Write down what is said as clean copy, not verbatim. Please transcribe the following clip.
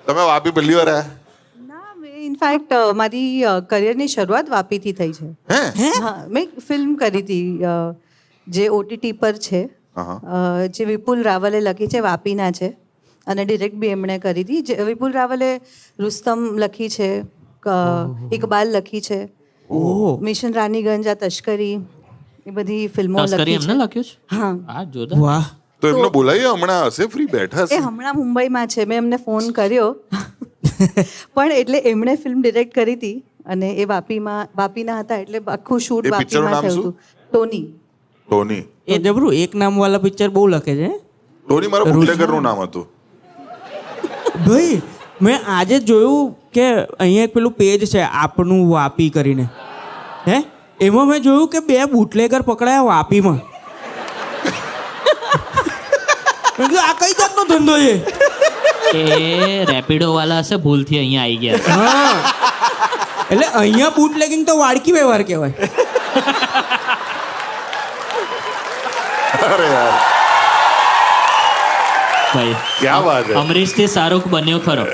તમે વાપી પહેલી વાર આવ્યા? ના, ઇનફેક્ટ મારી કરિયરની શરૂઆત વાપીથી થઈ છે. હે હા, મેં ફિલ્મ કરી હતી જે ઓટીટી પર છે, જે વિપુલ રાવલે લખી છે, વાપીના છે અને ડિરેક્ટ બી એમણે કરી હતી. જે વિપુલ રાવલે રુસ્તમ લખી છે, ઇકબાલ લખી છે, મિશન રાનીગંજ, આ તસ્કરી, એ બધી ફિલ્મો તસ્કરી લખી એમને છે. લખ્યું છે? હા, હા, જોરદાર. વાહ. તો એમને બોલાવીએ, હમણાં હશે ફ્રી બેઠા એ હશે. હમણાં મુંબઈમાં છે. મેં એમને ફોન કર્યો પણ એટલે એમણે ફિલ્મ ડિરેક્ટ કરી હતી અને એ વાપીના હતા એટલે આખું શૂટ એ પિક્ચરનું વાપીમાં નામ થયું શું? હતું. ટોની. ટોની. એ જબરું એક નામ વાળા પિક્ચર બહુ લખે છે ટોની મારા બુટલેગરનું નામ હતું. ભાઈ. મેં આજે જોયું કે અહીંયા એક પેલું પેજ છે આપનું વાપી કરીને, હે, એમાં મેં જોયું કે 2 બુટલેગર પકડાયા વાપીમાં. મેં કીધું, આ કઈ જાતનો ધંધો છે? એ રેપિડો વાળા હશે, ભૂલથી અહીંયા આવી ગયા. હા, એટલે અહીંયા બુટલેગિંગ તો વાડકી વ્યવહાર કહેવાય. અરે યાર, ભાઈ, ક્યાં વાત હે. અમરીશથી શાહરૂખ બન્યો ખરો.